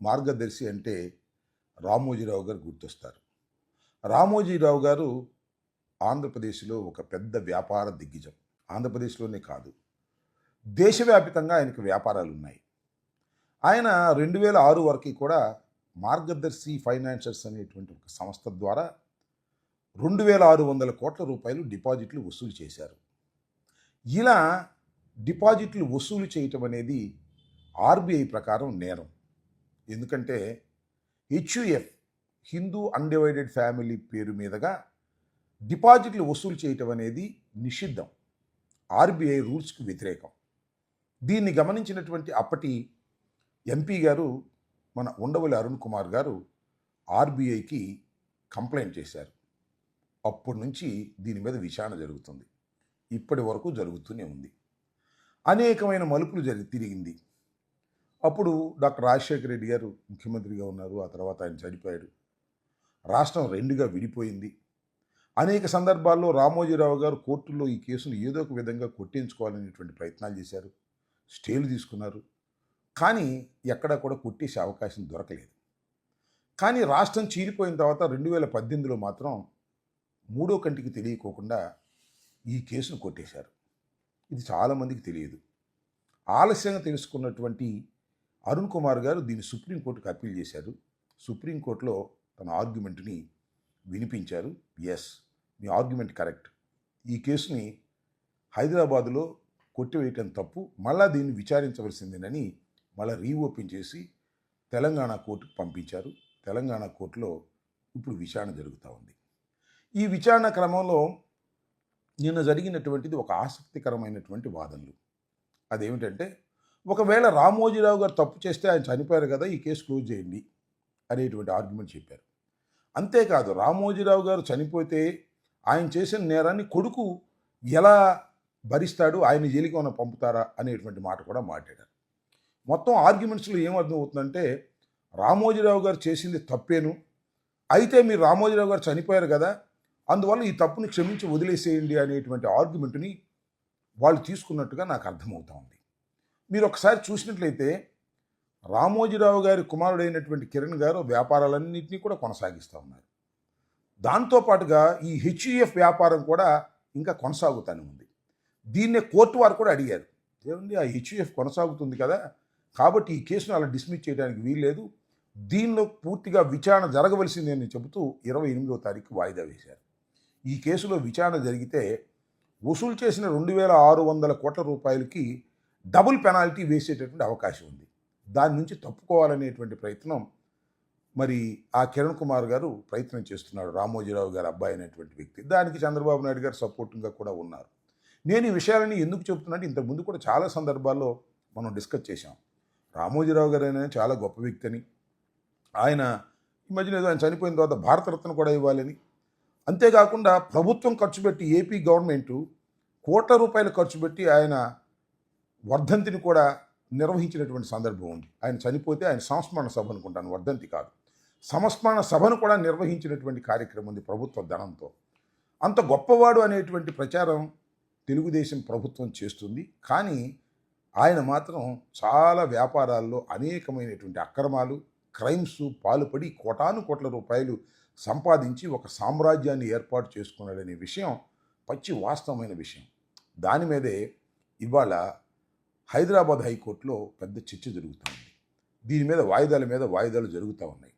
మార్గదర్శి అంటే రామోజీరావు గారు గుర్తొస్తారు. రామోజీరావు గారు ఆంధ్రప్రదేశ్‌లో ఒక పెద్ద వ్యాపార దిగ్గజం. ఆంధ్రప్రదేశ్‌లోనే కాదు, దేశవ్యాపితంగా ఆయనకు వ్యాపారాలున్నాయి. ఆయన 2006 వరకు కూడా మార్గదర్శి ఫైనాన్షియర్స్ అనేటువంటి ఒక సంస్థ ద్వారా 2600 కోట్ల రూపాయలు డిపాజిట్లు వసూలు చేశారు. ఇలా డిపాజిట్లు వసూలు చేయటం అనేది ఆర్‌బీఐ ప్రకారం నేరం. ఎందుకంటే హెచ్‌యుఎఫ్ హిందూ అన్‌డివైడెడ్ ఫ్యామిలీ పేరు మీదుగా డిపాజిట్లు వసూలు చేయటం అనేది నిషిద్ధం. ఆర్‌బీఐ రూల్స్‌కి వ్యతిరేకం. దీన్ని గమనించినటువంటి అప్పటి ఎంపీ గారు మన ఉండవల్లి అరుణ్ కుమార్ గారు ఆర్‌బీఐకి కంప్లైంట్ చేశారు. అప్పటి నుంచి దీని మీద విచారణ జరుగుతుంది. ఇప్పటి వరకు జరుగుతూనే ఉంది. అనేకమైన మలుపులు తిరిగింది. అప్పుడు డాక్టర్ రాజశేఖర రెడ్డి గారు ముఖ్యమంత్రిగా ఉన్నారు. ఆ తర్వాత ఆయన చనిపోయాడు. రాష్ట్రం రెండుగా విడిపోయింది. అనేక సందర్భాల్లో రామోజీరావు గారు కోర్టుల్లో ఈ కేసును ఏదో ఒక విధంగా కొట్టించుకోవాలనేటువంటి ప్రయత్నాలు చేశారు. స్టేలు తీసుకున్నారు. కానీ ఎక్కడా కూడా కొట్టేసే అవకాశం దొరకలేదు. కానీ రాష్ట్రం చీలిపోయిన తర్వాత 2018లో మాత్రం మూడో కంటికి తెలియకోకుండా ఈ కేసును కొట్టేశారు. ఇది చాలామందికి తెలియదు. ఆలస్యంగా తెలుసుకున్నటువంటి అరుణ్ కుమార్ గారు దీన్ని సుప్రీంకోర్టుకు అప్పీల్ చేశారు. సుప్రీంకోర్టులో తన ఆర్గ్యుమెంట్ని వినిపించారు. ఎస్, మీ ఆర్గ్యుమెంట్ కరెక్ట్. ఈ కేసుని హైదరాబాదులో కొట్టివేయటం తప్పు, మళ్ళా దీన్ని విచారించవలసిందేనని మళ్ళీ రీఓపెన్ చేసి తెలంగాణ కోర్టుకు పంపించారు. తెలంగాణ కోర్టులో ఇప్పుడు విచారణ జరుగుతూ ఉంది. ఈ విచారణ క్రమంలో నిన్న జరిగినటువంటిది ఒక ఆసక్తికరమైనటువంటి వాదనలు. అదేమిటంటే, ఒకవేళ రామోజీరావు గారు తప్పు చేస్తే ఆయన చనిపోయారు కదా, ఈ కేసు క్లోజ్ చేయండి అనేటువంటి ఆర్గ్యుమెంట్ చెప్పారు. అంతేకాదు, రామోజీరావు గారు చనిపోతే ఆయన చేసిన నేరాన్ని కొడుకు ఎలా భరిస్తాడు, ఆయన జైలుకి ఏమైనా పంపుతారా అనేటువంటి మాట కూడా మాట్లాడారు. మొత్తం ఆర్గ్యుమెంట్స్లో ఏమర్థం అవుతుందంటే, రామోజీరావు గారు చేసింది తప్పేను, అయితే మీరు రామోజీరావు గారు చనిపోయారు కదా, అందువల్ల ఈ తప్పుని క్షమించి వదిలేసేయండి అనేటువంటి ఆర్గ్యుమెంట్ని వాళ్ళు తీసుకున్నట్టుగా నాకు అర్థమవుతా ఉంది. మీరు ఒకసారి చూసినట్లయితే రామోజీరావు గారి కుమారుడైనటువంటి కిరణ్ గారు వ్యాపారాలన్నింటినీ కూడా కొనసాగిస్తూ ఉన్నారు. దాంతోపాటుగా ఈ హెచ్‌యుఎఫ్ వ్యాపారం కూడా ఇంకా కొనసాగుతూనే ఉంది. దీన్నే కోర్టు వారు కూడా అడిగారు, ఏమండి ఆ హెచ్‌యుఎఫ్ కొనసాగుతుంది కదా, కాబట్టి ఈ కేసును అలా డిస్మిస్ చేయడానికి వీల్లేదు, దీనిలో పూర్తిగా విచారణ జరగవలసిందని చెబుతూ 28వ తారీఖు వాయిదా వేశారు. ఈ కేసులో విచారణ జరిగితే వసూలు చేసిన 2600 కోట్ల రూపాయలకి డబుల్ పెనాల్టీ వేసేటటువంటి అవకాశం ఉంది. దాని నుంచి తప్పుకోవాలనేటువంటి ప్రయత్నం మరి ఆ కిరణ్ కుమార్ గారు ప్రయత్నం చేస్తున్నాడు, రామోజీరావు గారు అబ్బాయి అనేటువంటి వ్యక్తి. దానికి చంద్రబాబు నాయుడు గారు సపోర్టింగ్గా కూడా ఉన్నారు. నేను ఈ విషయాలని ఎందుకు చెప్తున్నానంటే, ఇంతకుముందు కూడా చాలా సందర్భాల్లో మనం డిస్కస్ చేశాం. రామోజీరావు గారు అయినా చాలా గొప్ప వ్యక్తి అని, ఆయన ఈ మధ్యన ఏదో ఆయన చనిపోయిన తర్వాత భారతరత్న కూడా ఇవ్వాలని, అంతేకాకుండా ప్రభుత్వం ఖర్చు పెట్టి ఏపీ గవర్నమెంటు కోట్ల రూపాయలు ఖర్చు పెట్టి ఆయన వర్ధంతిని కూడా నిర్వహించినటువంటి సందర్భం ఉంది. ఆయన చనిపోతే ఆయన సంస్మరణ సభ అనుకుంటాను, వర్ధంతి కాదు, సంస్మరణ సభను కూడా నిర్వహించినటువంటి కార్యక్రమం ఉంది ప్రభుత్వ ధనంతో. అంత గొప్పవాడు అనేటువంటి ప్రచారం తెలుగుదేశం ప్రభుత్వం చేస్తుంది. కానీ ఆయన మాత్రం చాలా వ్యాపారాల్లో అనేకమైనటువంటి అక్రమాలు, క్రైమ్స్ పాల్పడి కోటాను కోట్ల రూపాయలు సంపాదించి ఒక సామ్రాజ్యాన్ని ఏర్పాటు చేసుకున్నాడనే విషయం పచ్చి వాస్తవమైన విషయం. దాని మీదే ఇవాళ హైదరాబాద్ హైకోర్టులో పెద్ద చర్చ జరుగుతుంది. దీని మీద వాయిదాలు జరుగుతూ ఉన్నాయి.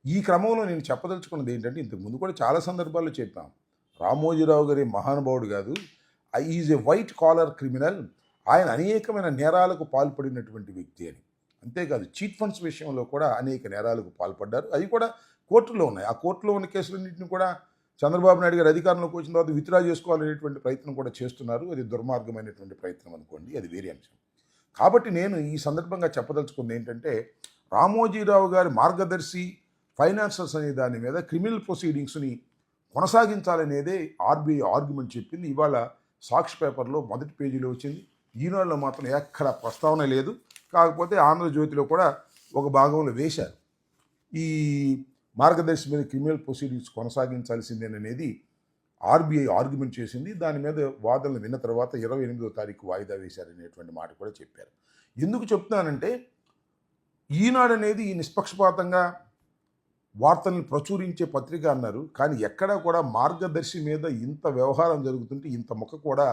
ఈ క్రమంలో నేను చెప్పదలుచుకున్నది ఏంటంటే, ఇంతకుముందు కూడా చాలా సందర్భాల్లో చెప్పాం, రామోజీరావు గారి మహానుభావుడు కాదు, is a white collar criminal, ఆయన అనేకమైన నేరాలకు పాల్పడినటువంటి వ్యక్తి అని. అంతేకాదు, చీట్ ఫండ్స్ విషయంలో కూడా అనేక నేరాలకు పాల్పడ్డారు. అవి కూడా కోర్టులో ఉన్నాయి. ఆ కోర్టులో ఉన్న కేసులన్నింటినీ కూడా చంద్రబాబు నాయుడు గారు అధికారంలోకి వచ్చిన తర్వాత విత్డ్రా చేసుకోవాలనేటువంటి ప్రయత్నం కూడా చేస్తున్నారు. అది దుర్మార్గమైనటువంటి ప్రయత్నం అనుకోండి, అది వేరే అంశం. కాబట్టి నేను ఈ సందర్భంగా చెప్పదలుచుకుంది ఏంటంటే, రామోజీరావు గారి మార్గదర్శి ఫైనాన్సర్స్ అనే దాని మీద క్రిమినల్ ప్రొసీడింగ్స్ని కొనసాగించాలనేదే ఆర్బీఐ ఆర్గ్యుమెంట్ చెప్పింది. ఇవాళ సాక్షి పేపర్లో మొదటి పేజీలో వచ్చింది. ఈనాడులో మాత్రం ఎక్కడ ప్రస్తావన లేదు. కాకపోతే ఆంధ్రజ్యోతిలో కూడా ఒక భాగంలో వేశారు, ఈ మార్గదర్శి మీద క్రిమినల్ ప్రొసీడింగ్స్ కొనసాగించాల్సిందేననేది ఆర్బీఐ ఆర్గ్యుమెంట్ చేసింది. దాని మీద వాదనలు విన్న తర్వాత 28వ తారీఖు వాయిదా వేశారనేటువంటి మాట కూడా చెప్పారు. ఎందుకు చెప్తున్నానంటే, ఈనాడు అనేది నిష్పక్షపాతంగా వార్తలను ప్రచురించే పత్రిక అన్నారు. కానీ ఎక్కడా కూడా మార్గదర్శి మీద ఇంత వ్యవహారం జరుగుతుంటే ఇంత ముక్క కూడా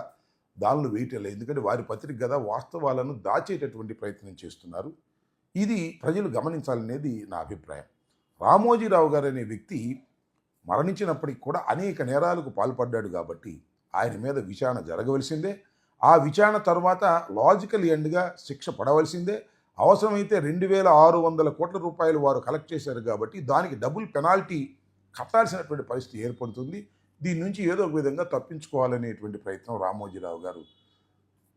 దానిలో వేయటం లేదు. ఎందుకంటే వారి పత్రిక కదా వాస్తవాలను దాచేటటువంటి ప్రయత్నం చేస్తున్నారు. ఇది ప్రజలు గమనించాలనేది నా అభిప్రాయం. రామోజీరావు గారు అనే వ్యక్తి మరణించినప్పటికి కూడా అనేక నేరాలకు పాల్పడ్డాడు కాబట్టి ఆయన మీద విచారణ జరగవలసిందే. ఆ విచారణ తర్వాత లాజికల్ ఎండ్గా శిక్ష పడవలసిందే. అవసరమైతే 2,600 కోట్ల రూపాయలు వారు కలెక్ట్ చేశారు కాబట్టి దానికి డబుల్ పెనాల్టీ కట్టాల్సినటువంటి పరిస్థితి ఏర్పడుతుంది. దీని నుంచి ఏదో ఒక విధంగా తప్పించుకోవాలనేటువంటి ప్రయత్నం రామోజీరావు గారు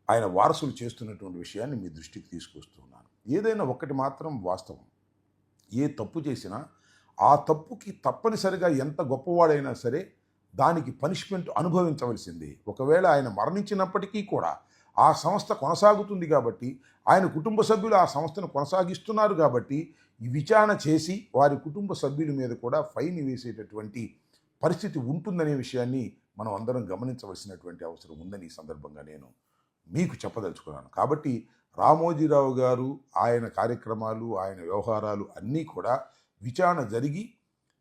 ఆయన వారసులు చేస్తున్నటువంటి విషయాన్ని మీ దృష్టికి తీసుకొస్తున్నాను. ఏదైనా ఒక్కటి మాత్రం వాస్తవం, ఏ తప్పు చేసినా ఆ తప్పుకి తప్పనిసరిగా ఎంత గొప్పవాడైనా సరే దానికి పనిష్మెంట్ అనుభవించవలసింది. ఒకవేళ ఆయన మరణించినప్పటికీ కూడా ఆ సంస్థ కొనసాగుతుంది కాబట్టి, ఆయన కుటుంబ సభ్యులు ఆ సంస్థను కొనసాగిస్తున్నారు కాబట్టి ఈ విచారణ చేసి వారి కుటుంబ సభ్యుల మీద కూడా ఫైన్ వేసేటటువంటి పరిస్థితి ఉంటుందనే విషయాన్ని మనం అందరం గమనించవలసినటువంటి అవసరం ఉందని ఈ సందర్భంగా నేను మీకు చెప్పదలుచుకున్నాను. కాబట్టి రామోజీరావు గారు ఆయన కార్యక్రమాలు, ఆయన వ్యవహారాలు అన్నీ కూడా విచారణ జరిగి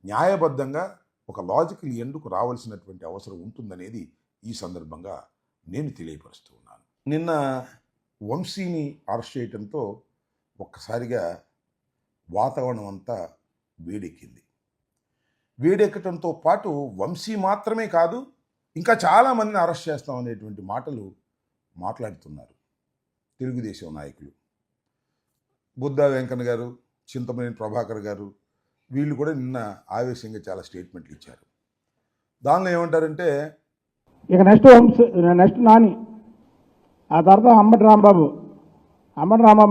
న్యాయబద్ధంగా ఒక లాజికల్ ఎండుకు రావాల్సినటువంటి అవసరం ఉంటుందనేది ఈ సందర్భంగా నేను తెలియపరుస్తూ ఉన్నాను. నిన్న వంశీని అరెస్ట్ చేయడంతో ఒక్కసారిగా వాతావరణం అంతా వేడెక్కింది. వేడెక్కడంతో పాటు వంశీ మాత్రమే కాదు, ఇంకా చాలామందిని అరెస్ట్ చేస్తామనేటువంటి మాటలు మాట్లాడుతున్నారు తెలుగుదేశం నాయకులు. బుద్ధా వెంకన్న గారు, చింతమనేని ప్రభాకర్ గారు వీళ్ళు కూడా నిన్న ఆవేశంగా చాలా స్టేట్మెంట్లు ఇచ్చారు. దానిలో ఏమంటారంటే ఇక నెక్స్ట్ నాని, ఆ తర్వాత అంబటి రాంబాబు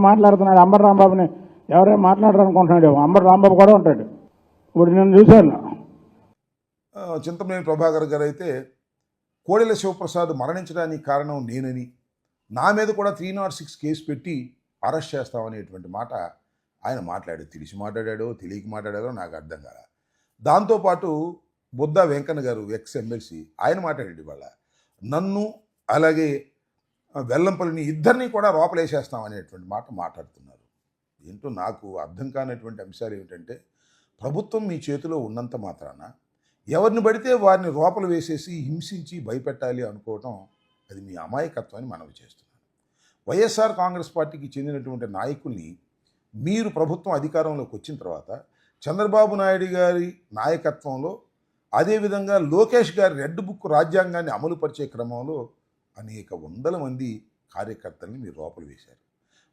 మాట్లాడుతున్నాడు. అంబటి రాంబాబుని ఎవరైనా మాట్లాడరు అనుకుంటున్నాడు. అంబటి రాంబాబు కూడా ఉంటాడు. ఇప్పుడు నేను చూశాను. చింతమనేని ప్రభాకర్ గారు అయితే కోడెల శివప్రసాద్ మరణించడానికి కారణం నేనని, నా మీద కూడా 306 కేసు పెట్టి అరెస్ట్ చేస్తామనేటువంటి మాట ఆయన మాట్లాడాడు. తెలిసి మాట్లాడాడో తెలియక మాట్లాడాడో నాకు అర్థం కాల. దాంతోపాటు బుద్ధా వెంకన్న గారు ఎక్స్ ఎమ్మెల్సీ ఆయన మాట్లాడాడు. ఇవాళ నన్ను అలాగే వెల్లంపల్లిని ఇద్దరిని కూడా లోపలేసేస్తామనేటువంటి మాట మాట్లాడుతున్నారు. ఏంటో నాకు అర్థం కానటువంటి అంశాలు ఏమిటంటే, ప్రభుత్వం మీ చేతిలో ఉన్నంత మాత్రాన ఎవరిని పడితే వారిని లోపల వేసేసి హింసించి భయపెట్టాలి అనుకోవటం అది మీ అమాయకత్వాన్ని మనవి చేస్తున్నాను. వైఎస్ఆర్ కాంగ్రెస్ పార్టీకి చెందినటువంటి నాయకుల్ని మీరు ప్రభుత్వం అధికారంలోకి వచ్చిన తర్వాత చంద్రబాబు నాయుడు గారి నాయకత్వంలో, అదేవిధంగా లోకేష్ గారి రెడ్ బుక్ రాజ్యాంగాన్ని అమలుపరిచే క్రమంలో అనేక వందల మంది కార్యకర్తల్ని మీరు లోపల వేశారు.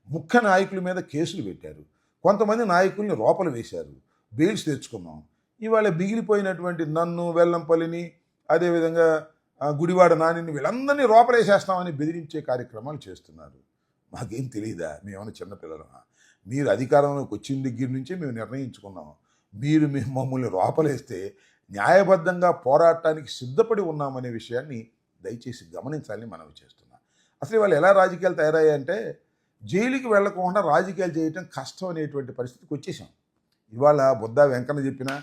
ముఖ్య నాయకుల మీద కేసులు పెట్టారు. కొంతమంది నాయకుల్ని లోపల వేశారు. బెయిల్స్ తెచ్చుకున్నాం. ఇవాళ మిగిలిపోయినటువంటి నన్ను, వెల్లంపల్లిని, అదేవిధంగా గుడివాడ నానిని వీళ్ళందరినీ లోపలేసేస్తామని బెదిరించే కార్యక్రమాలు చేస్తున్నారు. మాకేం తెలియదా? మేమన్నా చిన్నపిల్లలమా? మీరు అధికారంలోకి వచ్చిన దగ్గర నుంచే మేము నిర్ణయించుకున్నాం. మీరు మమ్మల్ని లోపలేస్తే న్యాయబద్ధంగా పోరాటానికి సిద్ధపడి ఉన్నామనే విషయాన్ని దయచేసి గమనించాలని మనవి చేస్తున్నాం. అసలు వాళ్ళు ఎలా రాజకీయాలు తయారయ్యాయంటే, జైలుకి వెళ్లకుండా రాజకీయాలు చేయటం కష్టం అనేటువంటి పరిస్థితికి వచ్చేసాం. ఇవాళ బుద్ధా వెంకన్న చెప్పినా,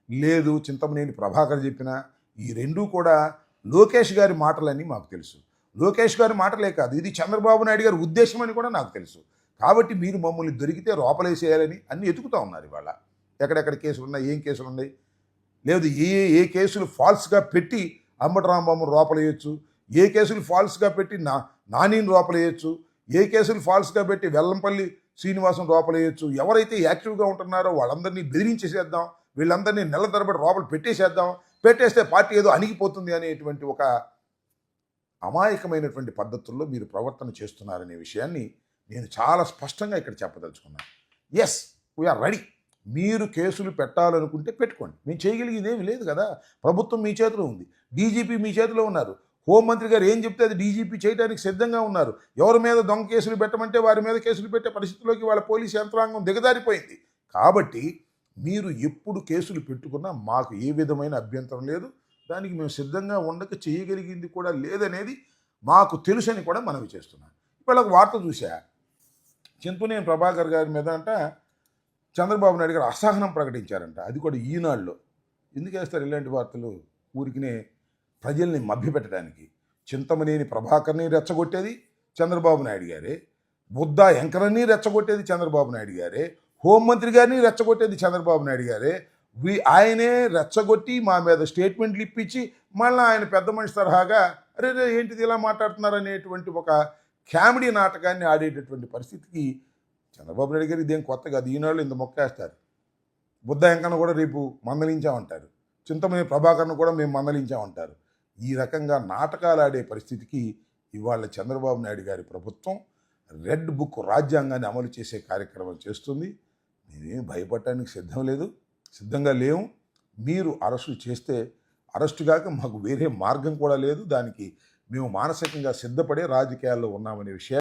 లేదు చింతమనేని ప్రభాకర్ చెప్పినా, ఈ రెండూ కూడా లోకేష్ గారి మాటలని మాకు తెలుసు. లోకేష్ గారి మాటలే కాదు, ఇది చంద్రబాబు నాయుడు గారి ఉద్దేశం అని కూడా నాకు తెలుసు. కాబట్టి మీరు మమ్మల్ని దొరికితే లోపలేసేయాలని అన్నీ ఎతుకుతూ ఉన్నారు. ఇవాళ ఎక్కడెక్కడ కేసులు ఉన్నాయి, ఏం కేసులు ఉన్నాయి, లేదు ఏ కేసులు ఫాల్స్గా పెట్టి అంబటి రాంబాబును లోపలేయచ్చు, ఏ కేసులు ఫాల్స్గా పెట్టి నానిని లోపలేయచ్చు, ఏ కేసులు ఫాల్స్గా పెట్టి వెల్లంపల్లి శ్రీనివాసం లోపలేయచ్చు. ఎవరైతే యాక్టివ్గా ఉంటున్నారో వాళ్ళందరినీ బెదిరించేసేద్దాం, వీళ్ళందరినీ నెల తరబడి లోపల పెట్టేసేద్దాం, పెట్టేస్తే పార్టీ ఏదో అణిగిపోతుంది అనేటువంటి ఒక అమాయకమైనటువంటి పద్ధతుల్లో మీరు ప్రవర్తన చేస్తున్నారనే విషయాన్ని నేను చాలా స్పష్టంగా ఇక్కడ చెప్పదలుచుకున్నాను. Yes, we're ready. మీరు కేసులు పెట్టాలనుకుంటే పెట్టుకోండి, మేము చేయగలిగేది ఏమి లేదు కదా. ప్రభుత్వం మీ చేతిలో ఉంది, డీజీపీ మీ చేతిలో ఉన్నారు. హోంమంత్రి గారు ఏం చెప్తే అది డీజీపీ చేయడానికి సిద్ధంగా ఉన్నారు. ఎవరి మీద దొంగ కేసులు పెట్టమంటే వారి మీద కేసులు పెట్టే పరిస్థితిలోకి వాళ్ళ పోలీసు యంత్రాంగం దిగజారిపోయింది. కాబట్టి మీరు ఎప్పుడు కేసులు పెట్టుకున్నా మాకు ఏ విధమైన అభ్యంతరం లేదు. దానికి మేము సిద్ధంగా ఉండక చేయగలిగింది కూడా లేదనేది మాకు తెలుసని కూడా మనవి చేస్తున్నాను. ఇప్పుడు ఒక వార్త చూసా, చింతమనేని ప్రభాకర్ గారి మీద అంట చంద్రబాబు నాయుడు గారు అసహనం ప్రకటించారంట. అది కూడా ఈనాడులో. ఎందుకు వేస్తారు ఇలాంటి వార్తలు? ఊరికినే ప్రజల్ని మభ్యపెట్టడానికి. చింతమనేని ప్రభాకర్ని రెచ్చగొట్టేది చంద్రబాబు నాయుడు గారే, బుద్ధా వెంకన్నని రెచ్చగొట్టేది చంద్రబాబు నాయుడు గారే, హోంమంత్రి గారిని రెచ్చగొట్టేది చంద్రబాబు నాయుడు గారే. ఆయనే రెచ్చగొట్టి మా మీద స్టేట్మెంట్లు ఇప్పించి మళ్ళీ ఆయన పెద్ద మనిషి తరహాగా అరే రే ఏంటిది ఇలా మాట్లాడుతున్నారు అనేటువంటి ఒక కామెడీ నాటకాన్ని ఆడేటటువంటి పరిస్థితికి చంద్రబాబు నాయుడు గారు ఇదేం కొత్త కాదు. ఈనాళ్ళు ఇంత మొక్కేస్తారు. బుద్ధ వెంకన్న కూడా రేపు మందలించామంటారు. చింతమనేని ప్రభాకర్ను కూడా మేము మందలించామంటారు. ఈ రకంగా నాటకాలు ఆడే పరిస్థితికి ఇవాళ చంద్రబాబు నాయుడు గారి ప్రభుత్వం రెడ్ బుక్ రాజ్యాంగాన్ని అమలు చేసే కార్యక్రమం చేస్తుంది. మేమేం భయపడటానికి సిద్ధంగా లేవు. మీరు అరెస్టు చేస్తే అరెస్టు కాక మాకు వేరే మార్గం కూడా లేదు. దానికి మేము మానసికంగా సిద్ధపడే రాజకీయాల్లో ఉన్నామనే విషయాన్ని